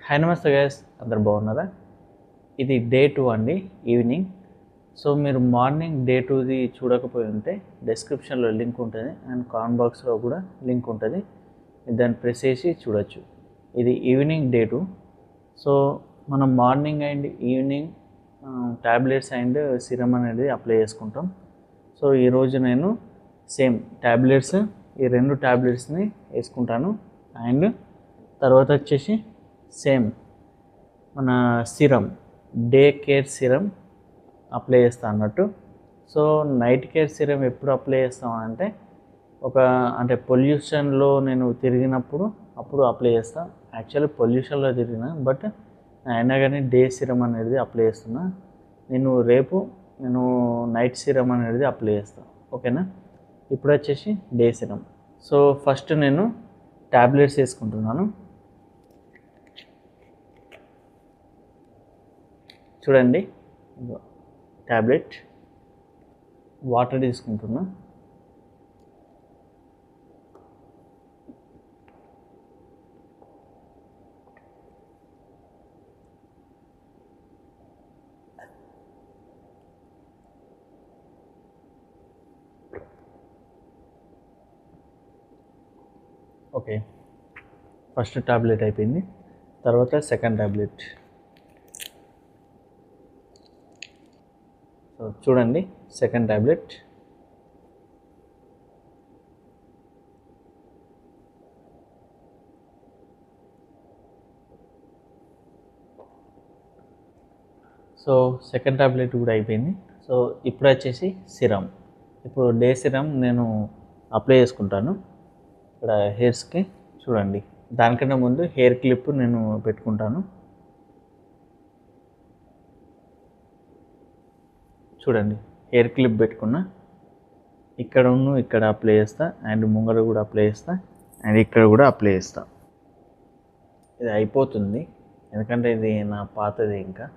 Hi నమస్తే guys, అందరు బాగున్నారా? ఇది డే 2 అండి, ఈవినింగ్. సో మీరు మార్నింగ్ డే 2ది చూడకపోయి ఉంటే డిస్క్రిప్షన్లో లింక్ ఉంటుంది అండ్ కామెంట్ బాక్స్లో కూడా లింక్ ఉంటుంది. దాన్ని ప్రెస్ చేసి చూడొచ్చు. ఇది ఈవినింగ్ డే 2. సో మనం morning and evening tablets and serum అనేది అప్లై చేసుకుంటాం. సో ఈరోజు నేను సేమ్ ట్యాబ్లెట్స్, ఈ 2 ట్యాబ్లెట్స్ని వేసుకుంటాను. అండ్ తర్వాత వచ్చేసి సేమ్ మన serum, day care serum apply చేస్తా అన్నట్టు. సో నైట్ కేర్ సిరమ్ ఎప్పుడు అప్లై చేస్తామంటే అంటే పొల్యూషన్లో నేను తిరిగినప్పుడు అప్పుడు అప్లై చేస్తాను. యాక్చువల్లీ పొల్యూషన్లో తిరిగిన, బట్ అయినా కానీ డే సిరమ్ అనేది అప్లై చేస్తున్నా. రేపు నేను నైట్ సిరమ్ అనేది అప్లై చేస్తాను. ఓకేనా? ఇప్పుడు వచ్చేసి డే సిరమ్. సో ఫస్ట్ నేను ట్యాబ్లెట్స్ వేసుకుంటున్నాను. చూడండి, ట్యాబ్లెట్, వాటర్ తీసుకుంటున్నా. ఓకే, ఫస్ట్ ట్యాబ్లెట్ అయిపోయింది. తర్వాత సెకండ్ ట్యాబ్లెట్. సో చూడండి, second tablet. So second tablet కూడా అయిపోయింది. సో ఇప్పుడు వచ్చేసి సిరమ్. ఇప్పుడు డే సిరమ్ నేను అప్లై చేసుకుంటాను ఇక్కడ హెయిర్స్కి. చూడండి, దానికన్నా ముందు హెయిర్ క్లిప్ నేను పెట్టుకుంటాను. చూడండి, హెయిర్ క్లిప్ పెట్టుకున్నా. ఇక్కడ అప్లై చేస్తా, అండ్ ముంగర కూడా అప్లై చేస్తా, అండ్ ఇక్కడ కూడా అప్లై చేస్తా. ఇది అయిపోతుంది, ఎందుకంటే ఇది నా పాతది. ఇంకా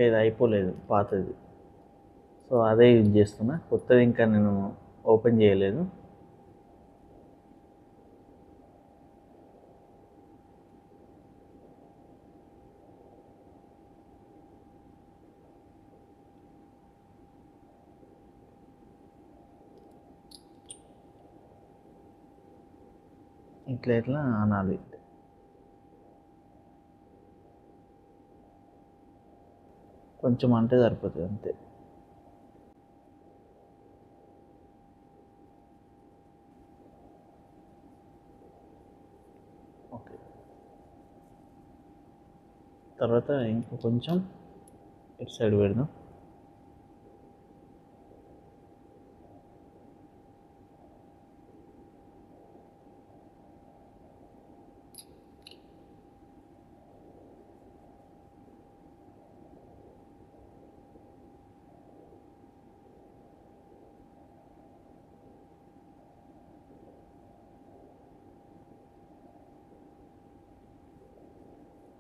ఇది అయిపోలేదు, పాతది. సో అదే యూజ్ చేస్తున్నా, కొత్తది ఇంకా నేను ఓపెన్ చేయలేదు. ఇట్లా అనాలి. కొంచెం అంటే సరిపోతుంది అంతే. ఓకే, తర్వాత ఇంకో కొంచెం ఇటు సైడ్ పెడదాం.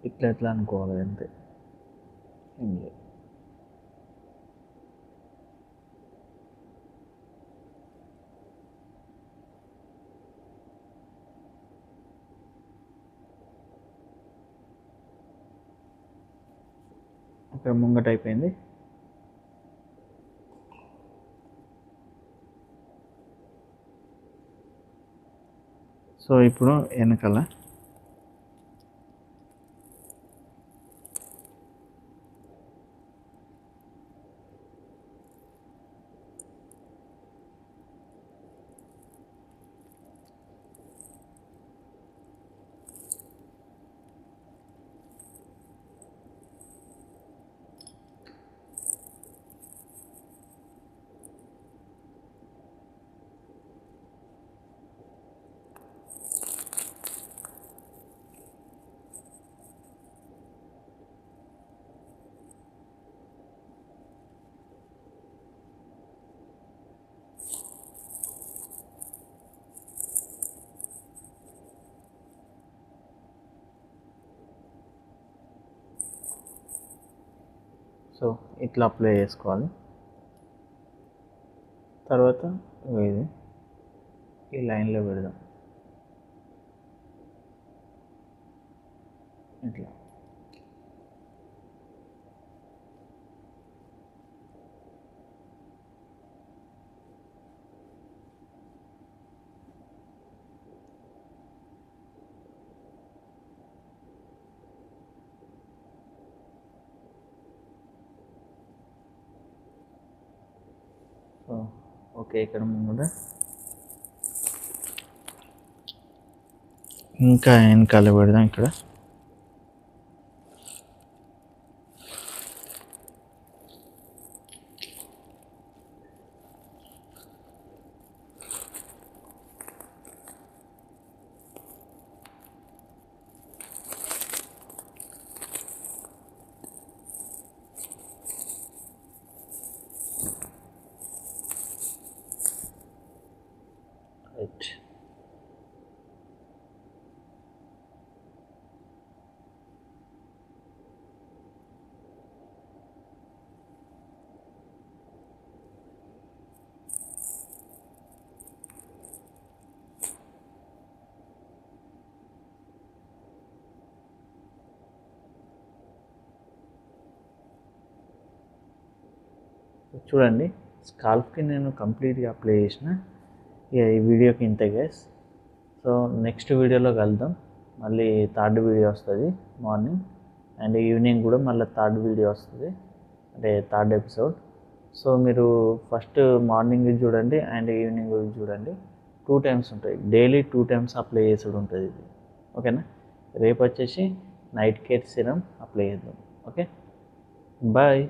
ఇట్లా అనుకోవాలి అంతే, ఏం లేదు. ఇక్కడ ముంగట అయిపోయింది. సో ఇప్పుడు వెనకాల సో ఇట్లా అప్లై చేసుకోవాలి. తర్వాత ఇది ఈ లైన్లో పెడదాం. ఇట్లా. సో ఓకే, ఇక్కడ ముందు ఇంకా వెనకాల పెడదాం ఇక్కడ. రైట్. చూడండి, స్కాల్ప్కి నేను కంప్లీట్గా అప్లై చేసిన. ఇక ఈ వీడియోకి ఇంతే గైస్. సో నెక్స్ట్ వీడియోలో కలుద్దాం. మళ్ళీ థర్డ్ వీడియో వస్తుంది మార్నింగ్, అండ్ ఈవినింగ్ కూడా మళ్ళీ థర్డ్ వీడియో వస్తుంది, అంటే థర్డ్ ఎపిసోడ్. సో మీరు ఫస్ట్ మార్నింగ్ చూడండి అండ్ ఈవినింగ్ చూడండి. 2 times ఉంటాయి, డైలీ 2 times అప్లై చేసుడు ఉంటుంది ఇది. ఓకేనా? రేపు వచ్చేసి నైట్ కేర్ సిరమ్ అప్లై చేద్దాం. Okay, bye.